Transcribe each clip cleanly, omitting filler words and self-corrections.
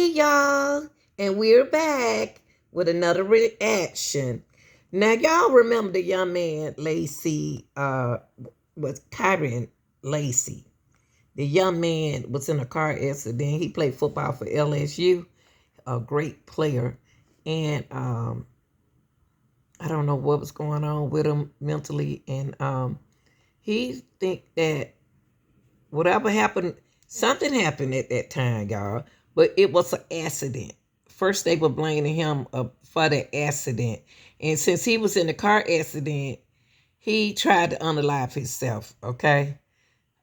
Hey y'all, and we're back with another reaction. Now y'all remember the young man Lacy was Kyron Lacy. The young man was in a car accident. He played football for LSU, a great player, and I don't know what was going on with him mentally, and he think that whatever happened, something happened at that time, y'all. But it was an accident. First, they were blaming him for the accident. And since he was in the car accident, he tried to unalive himself, okay?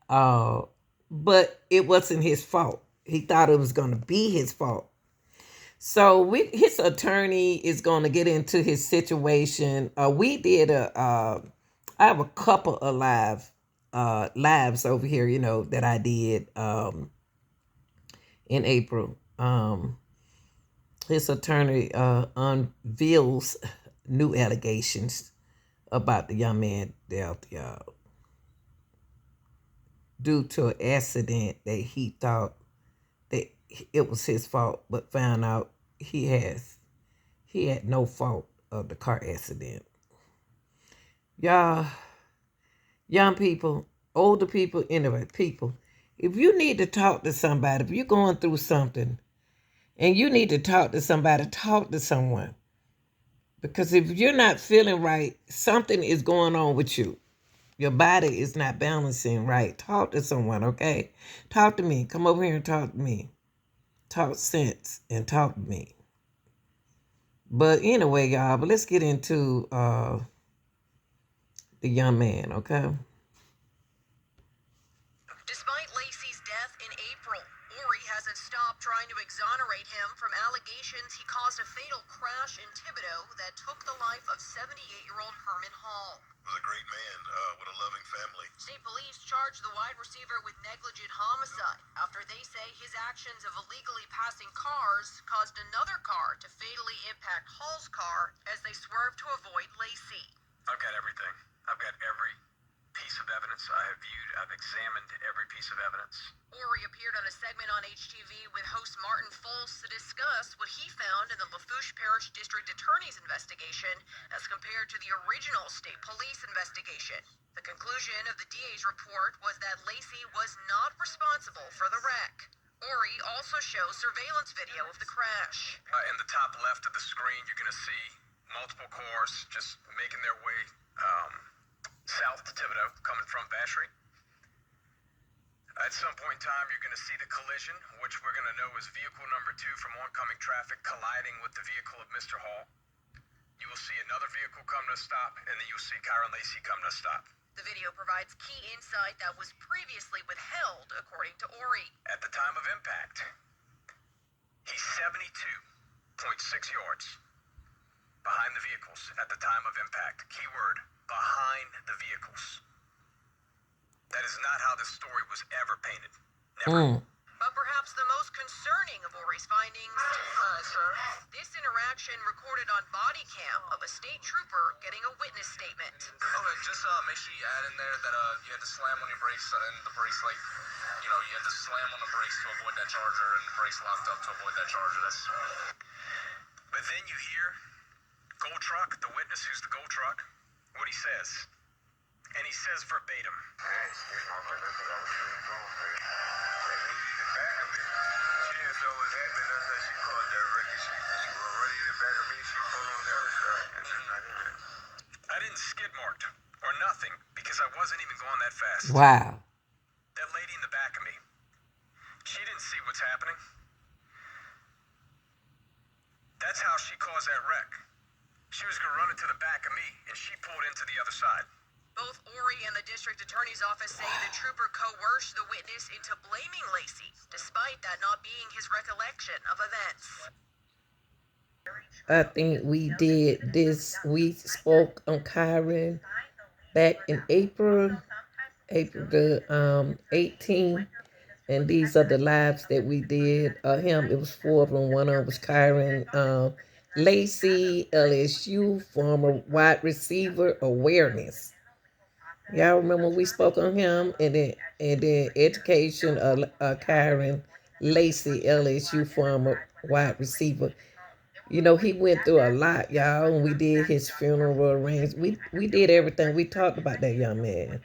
But it wasn't his fault. He thought it was going to be his fault. So his attorney is going to get into his situation. I have a couple of lives over here, that I did in April. His attorney unveils new allegations about the young man death, due to an accident that he thought that it was his fault, but found out he had no fault of the car accident. Y'all, young people, older people, anyway, people, if you need to talk to somebody, if you're going through something and you need to talk to somebody, talk to someone. Because if you're not feeling right, something is going on with you. Your body is not balancing right. Talk to someone, okay? Talk to me. Come over here and talk to me. Talk sense and talk to me. But anyway, y'all, let's get into the young man, okay? Despite Lacy's death in April, Ori hasn't stopped trying to exonerate him from allegations he caused a fatal crash in Thibodaux that took the life of 78-year-old Herman Hall. He was a great man with a loving family. State police charged the wide receiver with negligent homicide after they say his actions of illegally passing cars caused another car to fatally impact Hall's car as they swerved to avoid Lacy. I've got everything. I've got every piece of evidence I have viewed. I've examined every piece of evidence. Ori appeared on a segment on HTV with host Martin Foles to discuss what he found in the Lafourche Parish District Attorney's investigation as compared to the original state police investigation. The conclusion of the DA's report was that Lacy was not responsible for the wreck. Ori also shows surveillance video of the crash. In the top left of the screen, you're going to see multiple cars just making their way south to Thibodaux, coming from Vacherie. At some point in time, you're going to see the collision, which we're going to know is vehicle number 2 from oncoming traffic colliding with the vehicle of Mr. Hall. You will see another vehicle come to a stop, and then you'll see Kyron Lacy come to a stop. The video provides key insight that was previously withheld, according to Ori. At the time of impact, he's 72.6 yards behind the vehicles at the time of impact. Keyword, behind the vehicles. That is not how this story was ever painted. Never. But perhaps the most concerning of Ori's findings, this interaction recorded on body cam of a state trooper getting a witness statement. Okay, just make sure you add in there that you had to slam on your brakes and the brakes, you had to slam on the brakes to avoid that charger and the brakes locked up to avoid that charger. But then you hear Gold Truck, the witness who's the Gold Truck, what he says. And he says verbatim. I didn't skid marked or nothing because I wasn't even going that fast. Wow. That lady in the back of me, she didn't see what's happening. That's how she caused that wreck. She was going to run into the back of me, and she pulled into the other side. Both Ori and the district attorney's office say the trooper coerced the witness into blaming Lacy, despite that not being his recollection of events. I think we did this. We spoke on Kyron back in April the 18th. And these are the lives that we did. Him, it was 4 of them. One of them was Kyron Lacy, LSU, former wide receiver awareness. Y'all remember we spoke on him, and then education of Kyron Lacy, LSU, former wide receiver. You know, he went through a lot, y'all, and we did his funeral arrangements. We did everything. We talked about that young man.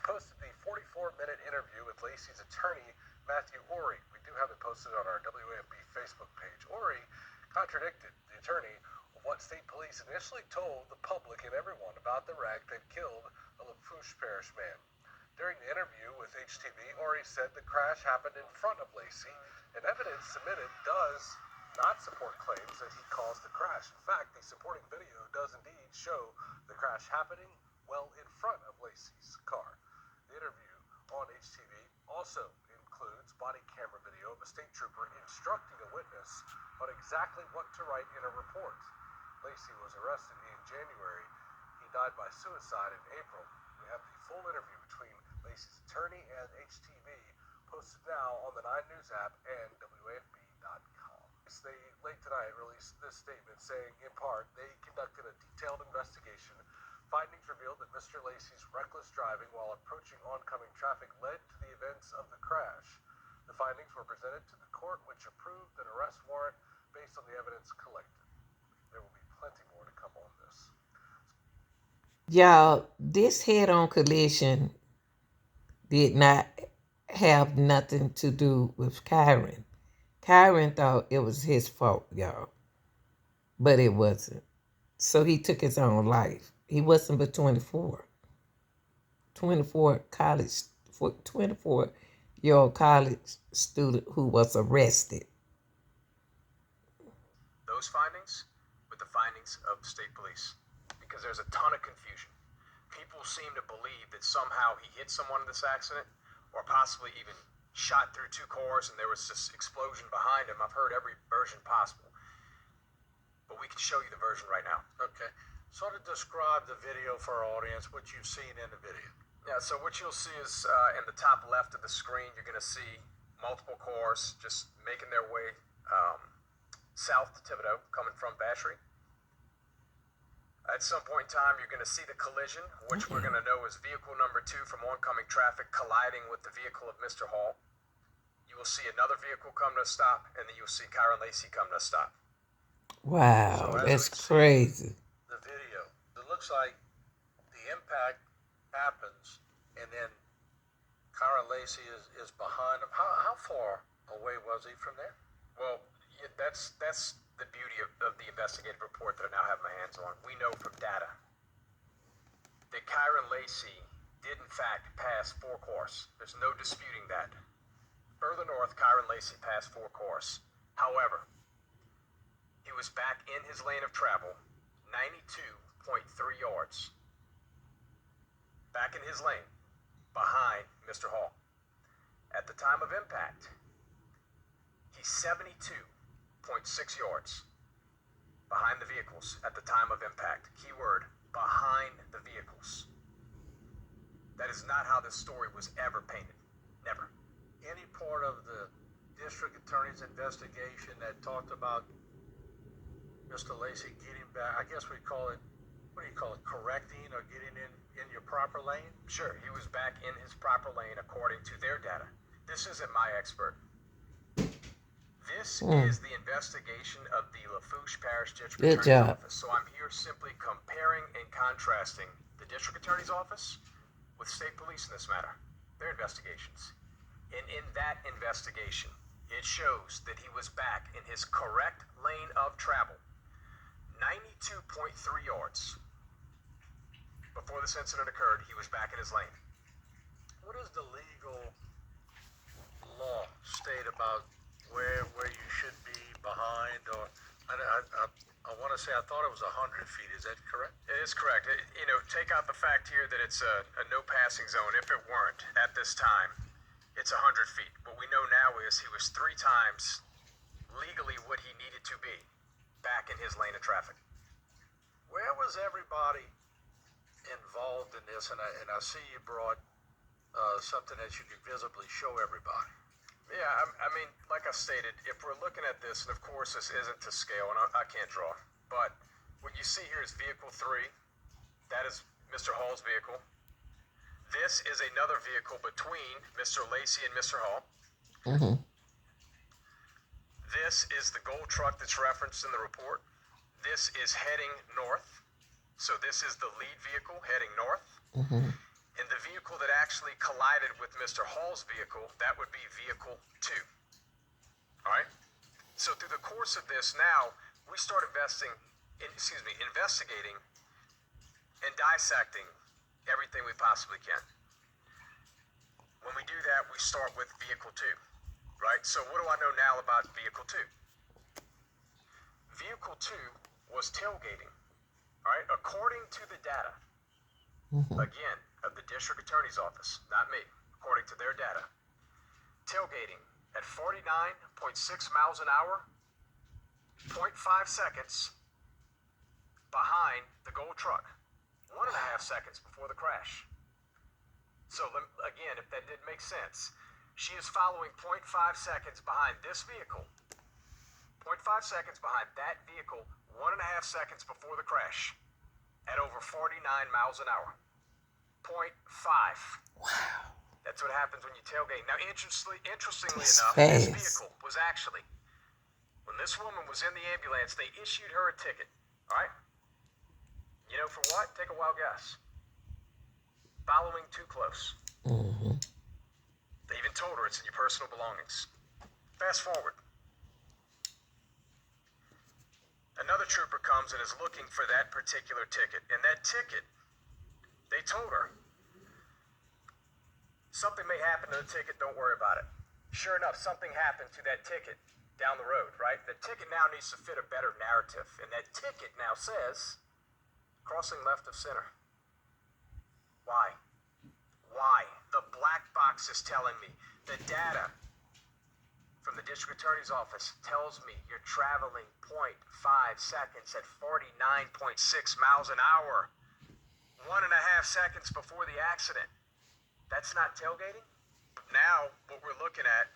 Posted the 44-minute interview with Lacy's attorney, Matthew Horry. We do have it posted on our WAFB Facebook page. Horry contradicted the attorney of what state police initially told the public and everyone about the wreck that killed a Lafourche Parish man. During the interview with HTV, Horry said the crash happened in front of Lacy, and evidence submitted does not support claims that he caused the crash. In fact, the supporting video does indeed show the crash happening well in front of Lacy's car. The interview on HTV also includes body camera video of a state trooper instructing a witness on exactly what to write in a report. Lacy was arrested in January. He died by suicide in April. We have the full interview between Lacy's attorney and HTV posted now on the 9 News app and WAFB.com. They late tonight released this statement saying, in part, they conducted a detailed investigation. Findings revealed that Mr. Lacy's reckless driving while approaching oncoming traffic led to the events of the crash. The findings were presented to the court, which approved an arrest warrant based on the evidence collected. There will be plenty more to come on this. Y'all, this head-on collision did not have nothing to do with Kyron. Kyron thought it was his fault, y'all, but it wasn't. So he took his own life. He wasn't but 24. 24-year-old college student who was arrested. Those findings with the findings of state police, because there's a ton of confusion. People seem to believe that somehow he hit someone in this accident, or possibly even shot through two cars and there was this explosion behind him. I've heard every version possible, but we can show you the version right now. Okay. Sort of describe the video for our audience, what you've seen in the video. Yeah, so what you'll see is in the top left of the screen, you're going to see multiple cars just making their way south to Thibodeau, coming from Vacherie. At some point in time, you're going to see the collision, which we're going to know is vehicle number 2 from oncoming traffic colliding with the vehicle of Mr. Hall. You will see another vehicle come to a stop, and then you'll see Kyron Lacy come to a stop. Wow, So that's crazy. The video, it looks like the impact happens, and then Kyron Lacy is behind him. How far away was he from there? Well, yeah, that's the beauty of the investigative report that I now have my hands on. We know from data that Kyron Lacy did in fact pass 4 cars. There's no disputing that. Further north, Kyron Lacy passed 4 cars. However, he was back in his lane of travel 92.3 yards. Back in his lane, behind Mr. Hall. At the time of impact, he's 72.6 yards behind the vehicles at the time of impact. Keyword, behind the vehicles. That is not how this story was ever painted. Never. Any part of the district attorney's investigation that talked about Mr. Lacy getting back, I guess we call it, what do you call it, correcting or getting in your proper lane? Sure, he was back in his proper lane according to their data. This isn't my expert. This is the investigation of the Lafourche Parish District Good Attorney's job. Office. So I'm here simply comparing and contrasting the District Attorney's Office with state police in this matter, their investigations. And in that investigation, it shows that he was back in his correct lane of travel, 92.3 yards. Before this incident occurred, he was back in his lane. What does the legal law state about where you should be behind, or I want to say, I thought it was 100 feet. Is that correct? It is correct. Take out the fact here that it's a no passing zone. If it weren't at this time, it's 100 feet. What we know now is he was 3 times legally what he needed to be back in his lane of traffic. Where was everybody involved in this? And I see you brought something that you could visibly show everybody. Yeah, I mean, like I stated, if we're looking at this, and of course this isn't to scale, and I can't draw, but what you see here is vehicle 3. That is Mr. Hall's vehicle. This is another vehicle between Mr. Lacy and Mr. Hall. This is the gold truck that's referenced in the report. This is heading north. So this is the lead vehicle heading north. Mm-hmm. And the vehicle that actually collided with Mr. Hall's vehicle, that would be vehicle 2. All right? So through the course of this now, we start investigating and dissecting everything we possibly can. When we do that, we start with vehicle 2, right? So what do I know now about vehicle 2? Vehicle 2 was tailgating, all right? According to the data, again, of the district attorney's office, not me, according to their data, tailgating at 49.6 miles an hour, 0.5 seconds behind the gold truck, 1.5 seconds before the crash. So again, if that didn't make sense, she is following 0.5 seconds behind this vehicle, 0.5 seconds behind that vehicle, 1.5 seconds before the crash, at over 49 miles an hour. 0.5. Wow. That's what happens when you tailgate. Now, interestingly That's enough, fast. this vehicle was actually, when this woman was in the ambulance, they issued her a ticket. All right? You know for what? Take a wild guess. Following too close. Mm-hmm. They even told her it's in your personal belongings. Fast forward. Another trooper comes and is looking for that particular ticket. And that ticket, they told her, something may happen to the ticket, don't worry about it. Sure enough, something happened to that ticket down the road, right? The ticket now needs to fit a better narrative. And that ticket now says, crossing left of center. Why? Why? The black box is telling me. The data from the district attorney's office tells me you're traveling 0.5 seconds at 49.6 miles an hour. 1.5 seconds before the accident. That's not tailgating? Now, what we're looking at,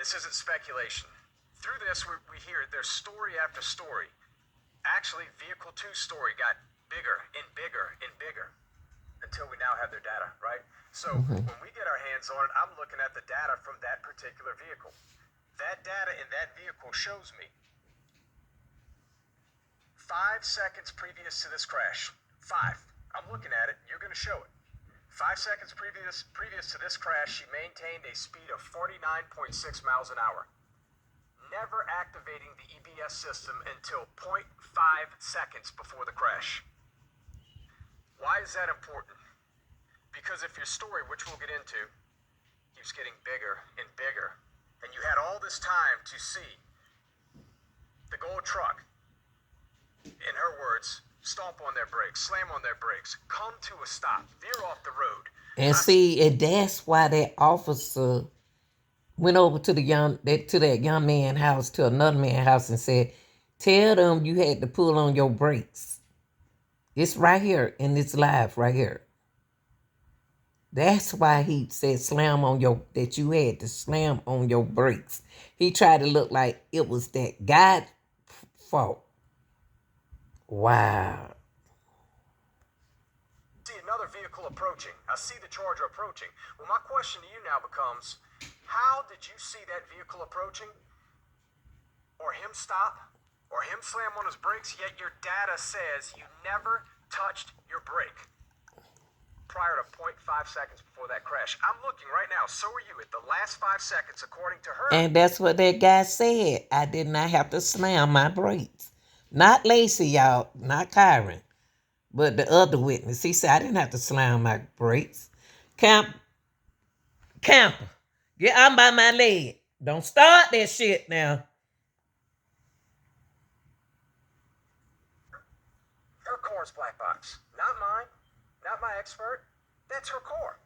this isn't speculation. Through this, we hear there's story after story. Actually, vehicle 2's story got bigger and bigger and bigger until we now have their data, right? So when we get our hands on it, I'm looking at the data from that particular vehicle. That data in that vehicle shows me 5 seconds previous to this crash. 5. I'm looking at it. You're going to show it. 5 seconds previous to this crash, she maintained a speed of 49.6 miles an hour. Never activating the EBS system until 0.5 seconds before the crash. Why is that important? Because if your story, which we'll get into, keeps getting bigger and bigger, and you had all this time to see the gold truck, in her words, stomp on their brakes, slam on their brakes, come to a stop, veer off the road. And see, and that's why that officer went over to that young man's house, to another man's house, and said, "Tell them you had to pull on your brakes." It's right here, and it's live right here. That's why he said that you had to slam on your brakes. He tried to look like it was that guy's fault. Wow. See another vehicle approaching. I see the Charger approaching. Well, my question to you now becomes, how did you see that vehicle approaching? Or him stop? Or him slam on his brakes, yet your data says you never touched your brake prior to 0.5 seconds before that crash. I'm looking right now. So are you at the last 5 seconds, according to her. And that's what that guy said. I did not have to slam my brakes. Not Lacy, y'all. Not Kyron. But the other witness. He said, I didn't have to slam my brakes. Camper. Get out by my leg. Don't start that shit now. Her car's black box. Not mine. Not my expert. That's her car.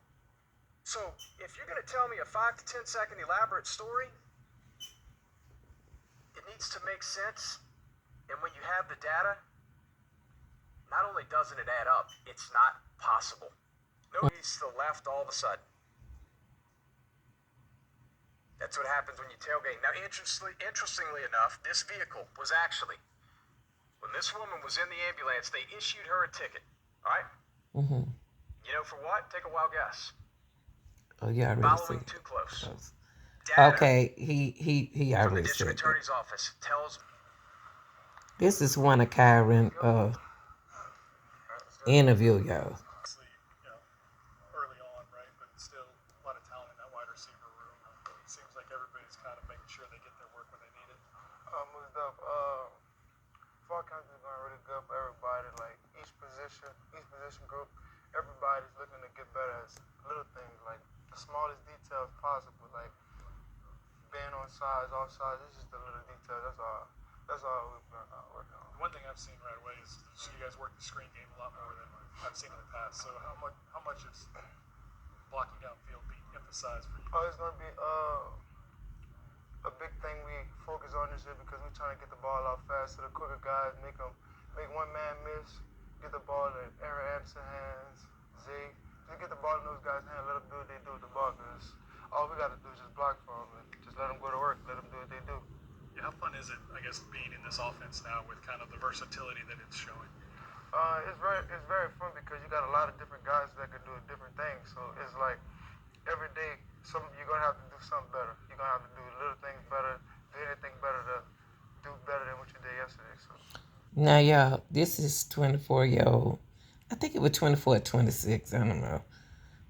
So if you're going to tell me a 5 to 10 second elaborate story, it needs to make sense. And when you have the data, not only doesn't it add up, it's not possible. Nobody's to the left all of a sudden. That's what happens when you tailgate. Now, interestingly enough, this vehicle was actually, when this woman was in the ambulance, they issued her a ticket. All right? Mm-hmm. You know for what? Take a wild guess. Oh, yeah, I already Following said. too close. Data Okay, he from the already district said that. attorney's office tells This is one of Kyron interview, y'all. Obviously, early on, right? But still a lot of talent in that wide receiver room. It seems like everybody's kind of making sure they get their work when they need it. Moved up. Fall camp is going really good for everybody. Like each position group, everybody's looking to get better at little things, like the smallest details possible, like being on sides, off sides. It's just the little details. That's all we've been working on. One thing I've seen right away is you guys work the screen game a lot more than I've seen in the past. So how much is blocking downfield being emphasized for you? Oh, it's gonna be a big thing we focus on this year because we're trying to get the ball out fast. So the quicker guys make one man miss, get the ball in Aaron Anderson's hands, Zay. Just get the ball in those guys' hands. Let them do what they do with the ball. Because all we got to do is just block for them and just let them go to work. Let them do what they do. Yeah, how fun is it, I guess, being in this offense now with kind of the versatility that it's showing? It's very fun because you got a lot of different guys that can do different things. So it's like every day, you're gonna have to do something better. You're gonna have to do little things better, do anything better to do better than what you did yesterday. So Now, y'all, this is 24-year-old. I think it was 24 or 26. I don't know.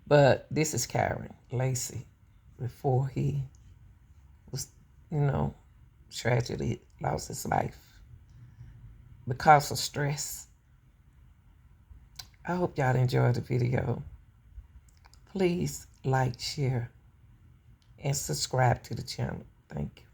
But this is Kyron Lacy before he was, tragedy lost his life because of stress. I hope y'all enjoyed the video. Please like, share, and subscribe to the channel. Thank you.